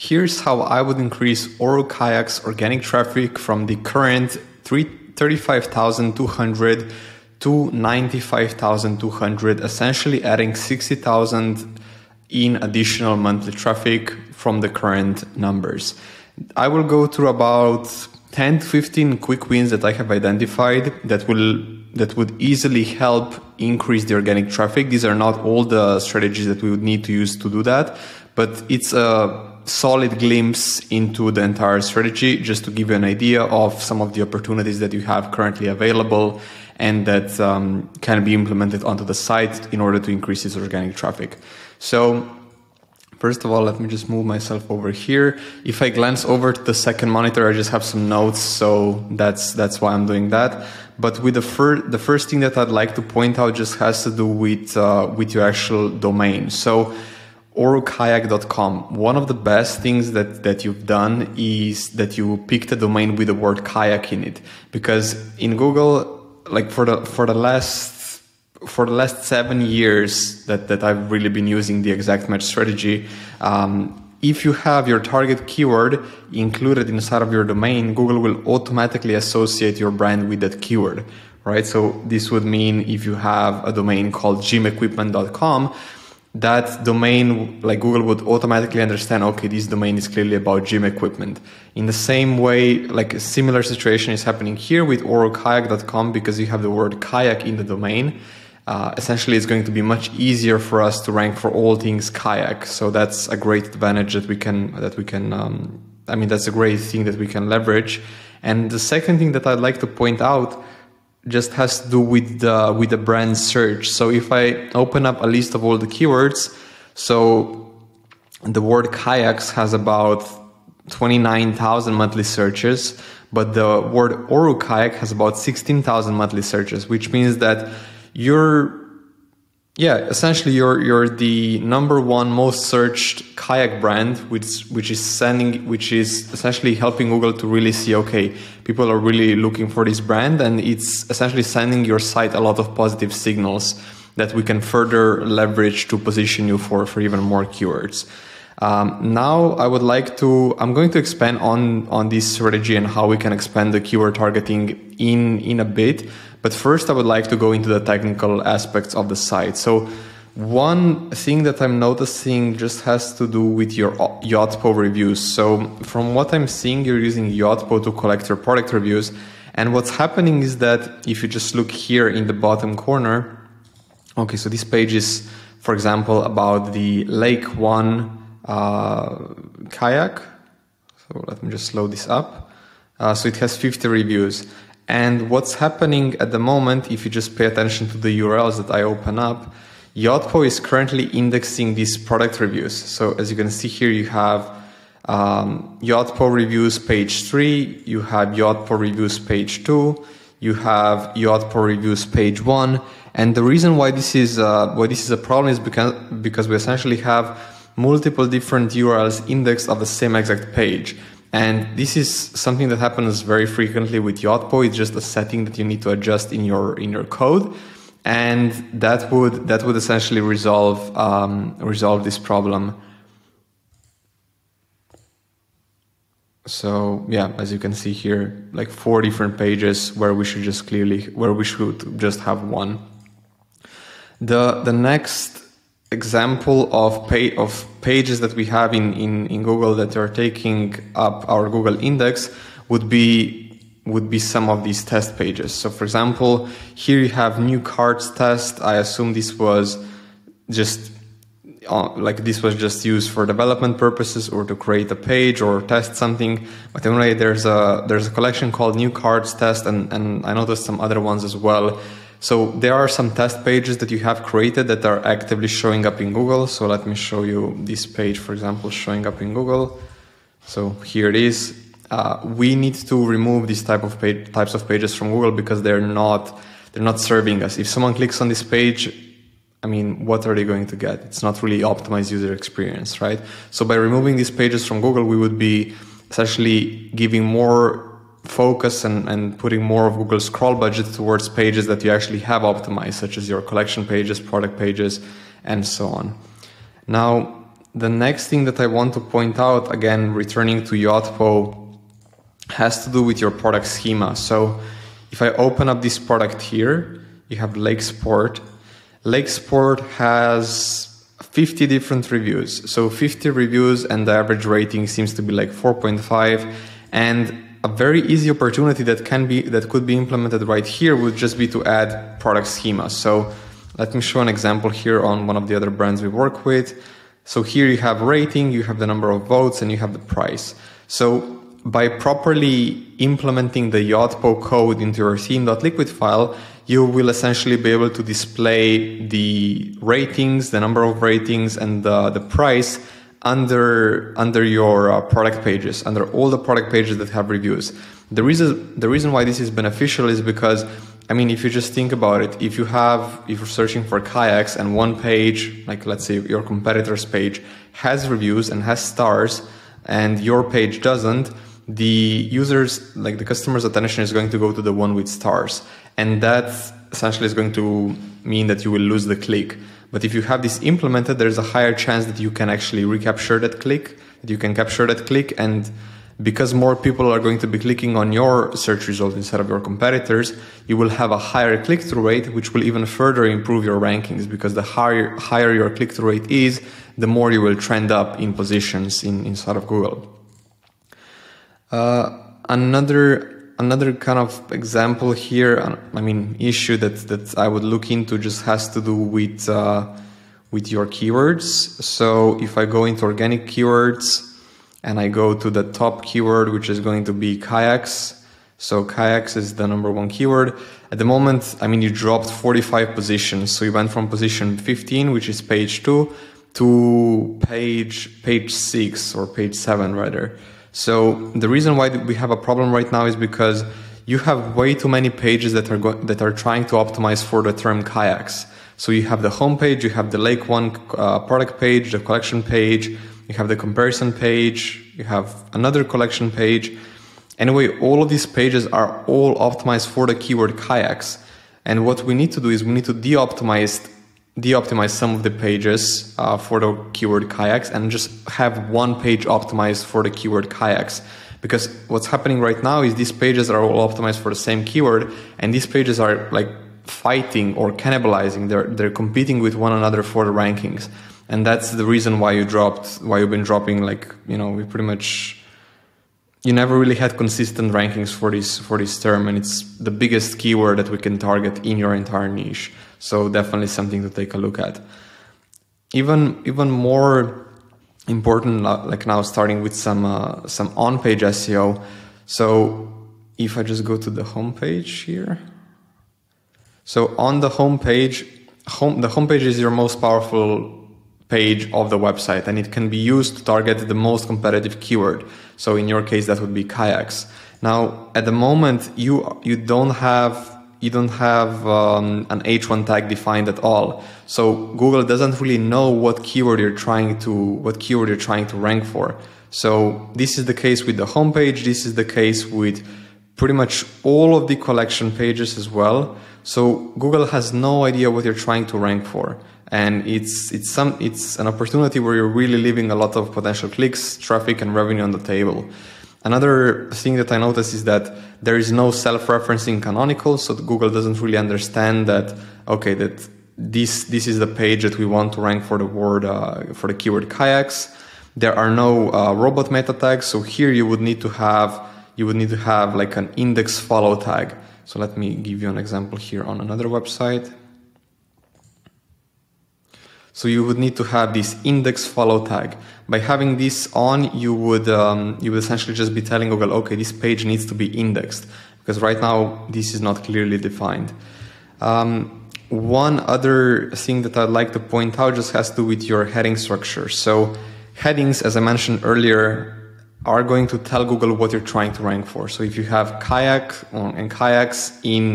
Here's how I would increase ORU Kayak's organic traffic from the current 35,200 to 95,200, essentially adding 60,000 in additional monthly traffic from the current numbers. I will go through about 10 to 15 quick wins that I have identified that would easily help increase the organic traffic. These are not all the strategies that we would need to use to do that, but it's a solid glimpse into the entire strategy, just to give you an idea of some of the opportunities that you have currently available and that can be implemented onto the site in order to increase its organic traffic. So first of all, let me just move myself over here. If I glance over to the second monitor, I just have some notes, so that's why I'm doing that. But with the first thing that I'd like to point out just has to do with your actual domain. So ORUKayak.com. One of the best things that you've done is that you picked a domain with the word kayak in it, because in Google, like for the last 7 years that I've really been using the exact match strategy, if you have your target keyword included inside of your domain, Google will automatically associate your brand with that keyword, right? So this would mean if you have a domain called gymequipment.com, that domain, like Google would automatically understand, okay, this domain is clearly about gym equipment. In the same way, like a similar situation is happening here with ORUKayak.com, because you have the word kayak in the domain. Essentially, it's going to be much easier for us to rank for all things kayak. So that's a great advantage that's a great thing that we can leverage. And the second thing that I'd like to point out just has to do with the brand search. So if I open up a list of all the keywords, so the word kayaks has about 29,000 monthly searches, but the word ORU Kayak has about 16,000 monthly searches, which means that you're the number one most searched kayak brand, which is essentially helping Google to really see, okay, people are really looking for this brand, and it's essentially sending your site a lot of positive signals that we can further leverage to position you for even more keywords. Now I'm going to expand on this strategy and how we can expand the keyword targeting in a bit. But first, I would like to go into the technical aspects of the site. So one thing that I'm noticing just has to do with your Yotpo reviews. So from what I'm seeing, you're using Yotpo to collect your product reviews. And what's happening is that if you just look here in the bottom corner, okay, so this page is, for example, about the Lake One kayak. So let me just slow this up. So it has 50 reviews. And what's happening at the moment, if you just pay attention to the URLs that I open up, Yotpo is currently indexing these product reviews. So as you can see here, you have Yotpo reviews page 3, you have Yotpo reviews page 2, you have Yotpo reviews page 1. And the reason why this is a problem is because we essentially have multiple different URLs indexed of the same exact page. And this is something that happens very frequently with Yotpo. It's just a setting that you need to adjust in your code, and that would essentially resolve this problem. So yeah, as you can see here, like 4 different pages where we should just have one. The next example of pages that we have in Google that are taking up our Google index would be some of these test pages. So for example, here you have new cards test. I assume this was just used for development purposes or to create a page or test something. But anyway, there's a collection called new cards test, and I noticed some other ones as well. So there are some test pages that you have created that are actively showing up in Google. So let me show you this page, for example, showing up in Google. So here it is. We need to remove these types of pages from Google because they're not serving us. If someone clicks on this page, I mean, what are they going to get? It's not really optimized user experience, right? So by removing these pages from Google, we would be essentially giving more focus and putting more of Google's scroll budget towards pages that you actually have optimized, such as your collection pages, product pages, and so on. Now, The next thing that I want to point out, again, returning to Yotpo, has to do with your product schema. So if I open up this product here, you have Lake Sport. Lake Sport has 50 different reviews. So 50 reviews, and the average rating seems to be like 4.5. And a very easy opportunity that could be implemented right here would just be to add product schema. So let me show an example here on one of the other brands we work with. So here you have rating, you have the number of votes, and you have the price. So by properly implementing the Yotpo code into your theme.liquid file, you will essentially be able to display the ratings, the number of ratings, and the price under your product pages, under all the product pages that have reviews. The reason why this is beneficial is because, I mean, if you just think about it, if you're searching for kayaks and one page, like let's say your competitor's page, has reviews and has stars, and your page doesn't, the users, like the customer's attention is going to go to the one with stars. And that essentially is going to mean that you will lose the click. But if you have this implemented, there's a higher chance that you can actually recapture that click, and because more people are going to be clicking on your search result instead of your competitors, you will have a higher click-through rate, which will even further improve your rankings, because the higher your click-through rate is, the more you will trend up in positions inside of Google. Another kind of example here, issue that I would look into just has to do with your keywords. So if I go into organic keywords and I go to the top keyword, which is going to be kayaks. So kayaks is the #1 keyword. At the moment, you dropped 45 positions. So you went from position 15, which is page 2, to page 6 or page 7 rather. So the reason why we have a problem right now is because you have way too many pages that are trying to optimize for the term kayaks. So you have the home page, you have the Lake One product page, the collection page, you have the comparison page, you have another collection page. Anyway, all of these pages are all optimized for the keyword kayaks. And what we need to do is we need to de-optimize some of the pages for the keyword kayaks and just have one page optimized for the keyword kayaks. Because what's happening right now is these pages are all optimized for the same keyword, and these pages are like fighting or cannibalizing. They're competing with one another for the rankings. And that's the reason why you've been dropping, you never really had consistent rankings for this term, and it's the biggest keyword that we can target in your entire niche. So definitely something to take a look at. Even more important, like now starting with some on-page SEO. So if I just go to the home page here. So on the home page, the home page is your most powerful page of the website, and it can be used to target the most competitive keyword. So in your case, that would be kayaks. Now, at the moment, you don't have an H1 tag defined at all. So Google doesn't really know what keyword you're trying to rank for. So this is the case with the homepage. This is the case with pretty much all of the collection pages as well. So Google has no idea what you're trying to rank for. And it's an opportunity where you're really leaving a lot of potential clicks, traffic, and revenue on the table. Another thing that I noticed is that there is no self-referencing canonical, so Google doesn't really understand that, okay, that this is the page that we want to rank for the word, for the keyword kayaks. There are no robot meta tags, so here you would need to have like an index follow tag. So let me give you an example here on another website. So you would need to have this index follow tag. By having this on, you would essentially just be telling Google, okay, this page needs to be indexed, because right now this is not clearly defined. One other thing that I'd like to point out just has to do with your heading structure. So headings, as I mentioned earlier, are going to tell Google what you're trying to rank for. So if you have kayak and kayaks in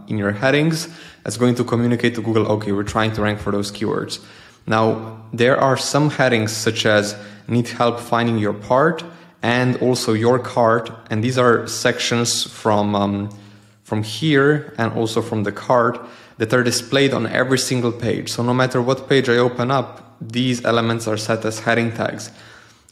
your headings, that's going to communicate to Google, okay, we're trying to rank for those keywords. Now, there are some headings such as need help finding your part and also your cart, and these are sections from here and also from the cart that are displayed on every single page. So no matter what page I open up, these elements are set as heading tags,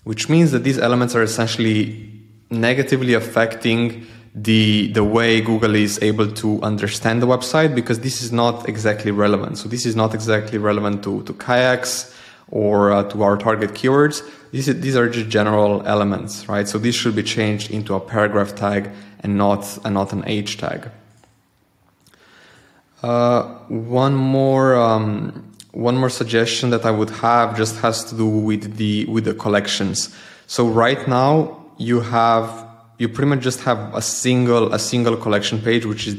which means that these elements are essentially negatively affecting the way Google is able to understand the website, because this is not exactly relevant. So this is not exactly relevant to kayaks or to our target keywords. These are just general elements, right? So this should be changed into a paragraph tag and not an H tag. One more suggestion that I would have just has to do with the collections. So right now you pretty much just have a single collection page, which is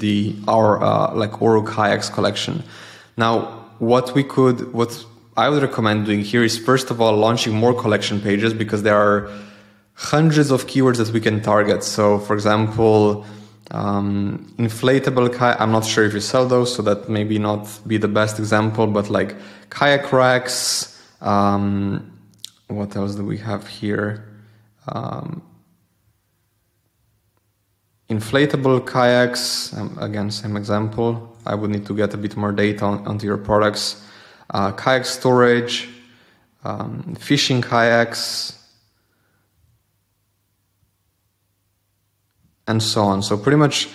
our ORU Kayaks collection. Now, what I would recommend doing here is, first of all, launching more collection pages, because there are hundreds of keywords that we can target. So, for example, inflatable kayak, I'm not sure if you sell those, so that maybe not be the best example, but like kayak racks, what else do we have here? Inflatable kayaks, again, same example. I would need to get a bit more data onto your products. Kayak storage, fishing kayaks, and so on. So pretty much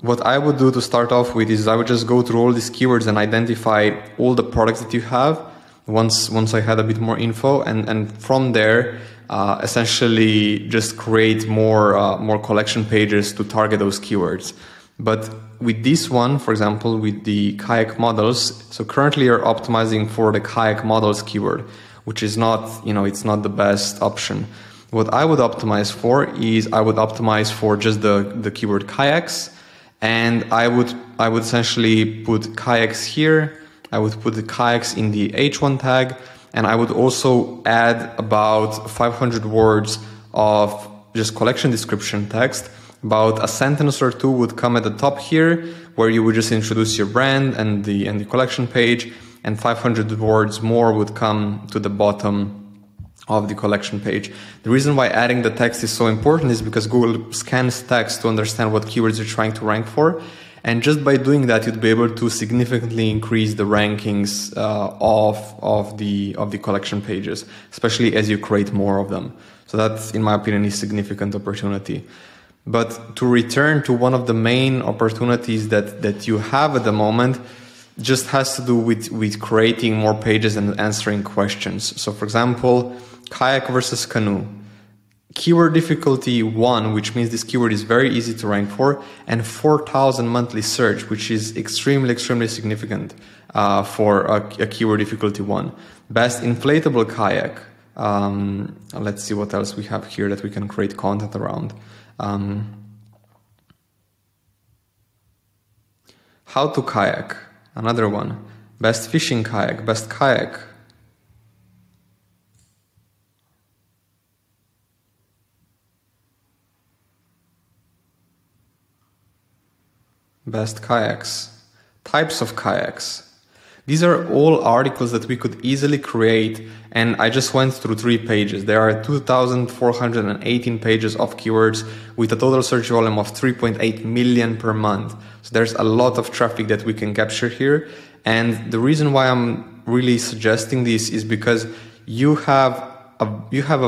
what I would do to start off with is I would just go through all these keywords and identify all the products that you have once I had a bit more info, and from there essentially just create more collection pages to target those keywords. But with this one, for example, with the kayak models, so currently you're optimizing for the kayak models keyword, which is not, it's not the best option. What I would optimize for is I would optimize for just the keyword kayaks, and I would essentially put kayaks here. I would put the kayaks in the H1 tag, and I would also add about 500 words of just collection description text. About a sentence or two would come at the top here, where you would just introduce your brand and the collection page, and 500 words more would come to the bottom of the collection page. The reason why adding the text is so important is because Google scans text to understand what keywords you're trying to rank for, and just by doing that, you'd be able to significantly increase the rankings of the collection pages, especially as you create more of them. So that, in my opinion, is a significant opportunity. But to return to one of the main opportunities that you have at the moment, just has to do with creating more pages and answering questions. So for example, kayak versus canoe. Keyword difficulty 1, which means this keyword is very easy to rank for, and 4,000 monthly search, which is extremely significant for a keyword difficulty 1. Best inflatable kayak. Let's see what else we have here that we can create content around. How to kayak, another one. Best fishing kayak, best kayak. Best kayaks, types of kayaks. These are all articles that we could easily create, and I just went through 3 pages. There are 2,418 pages of keywords with a total search volume of 3.8 million per month. So there's a lot of traffic that we can capture here. And the reason why I'm really suggesting this is because you have a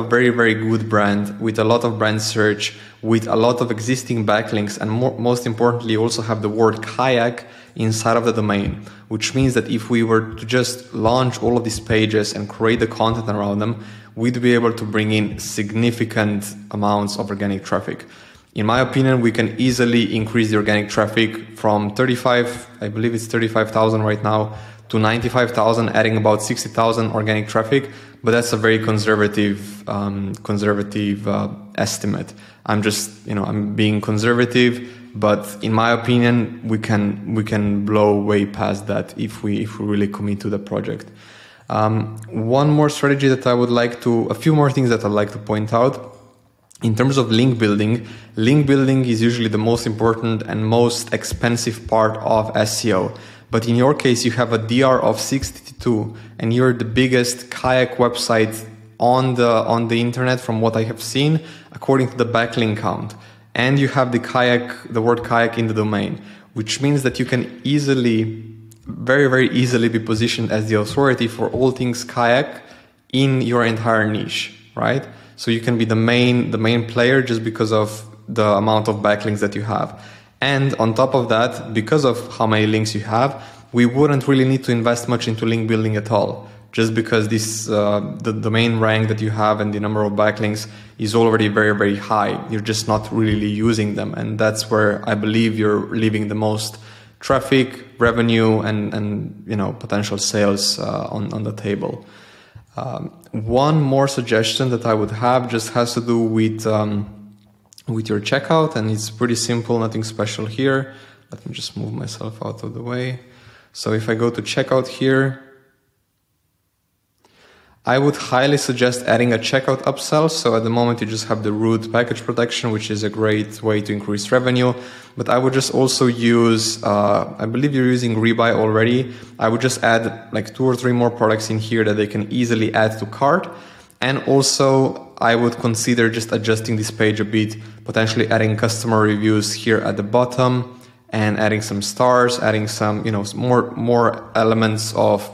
very good brand with a lot of brand search, with a lot of existing backlinks, and most importantly also have the word kayak inside of the domain, which means that if we were to just launch all of these pages and create the content around them, we'd be able to bring in significant amounts of organic traffic. In my opinion, we can easily increase the organic traffic from 35,000 right now, to 95,000, adding about 60,000 organic traffic, but that's a very conservative estimate. I'm being conservative, but in my opinion, we can blow way past that if we really commit to the project. One more strategy that a few more things that I'd like to point out. In terms of link building is usually the most important and most expensive part of SEO. But in your case, you have a DR of 62, and you're the biggest kayak website on the internet from what I have seen, according to the backlink count. And you have the word kayak in the domain, which means that you can easily very, very easily be positioned as the authority for all things kayak in your entire niche, right? So you can be the main player just because of the amount of backlinks that you have. And on top of that, because of how many links you have, we wouldn't really need to invest much into link building at all, just because this the domain rank that you have and the number of backlinks is already very, very high. You're just not really using them. And that's where I believe you're leaving the most traffic, revenue, and potential sales on the table. One more suggestion that I would have just has to do with your checkout, and it's pretty simple, nothing special here. Let me just move myself out of the way. So if I go to checkout here, I would highly suggest adding a checkout upsell. So at the moment you just have the root package protection, which is a great way to increase revenue. But I would just also use, I believe you're using Rebuy already. I would just add like 2 or 3 more products in here that they can easily add to cart. And also I would consider just adjusting this page a bit, potentially adding customer reviews here at the bottom and adding some stars, adding some, more elements of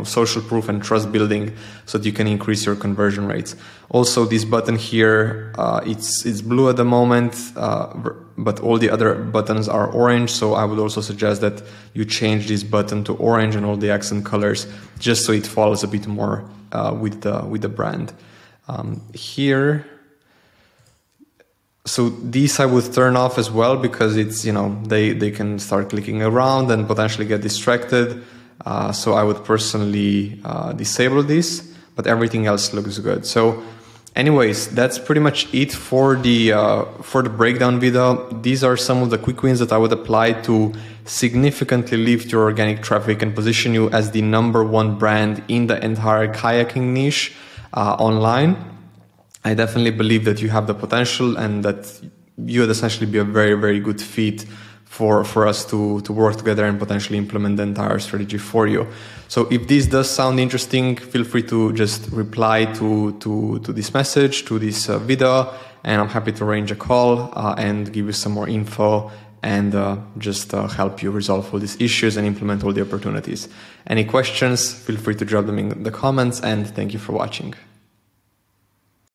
social proof and trust building so that you can increase your conversion rates. Also, this button here, it's blue at the moment, but all the other buttons are orange. So I would also suggest that you change this button to orange and all the accent colors, just so it follows a bit more with the brand. Here, so these I would turn off as well, because it's, they can start clicking around and potentially get distracted. So I would personally disable this, but everything else looks good. So anyways, that's pretty much it for the breakdown video. These are some of the quick wins that I would apply to significantly lift your organic traffic and position you as the #1 brand in the entire kayaking niche online. I definitely believe that you have the potential and that you would essentially be a very, very good fit for us to work together and potentially implement the entire strategy for you. So if this does sound interesting, feel free to just reply to this message, to this video, and I'm happy to arrange a call and give you some more info and just help you resolve all these issues and implement all the opportunities. Any questions, feel free to drop them in the comments, and thank you for watching.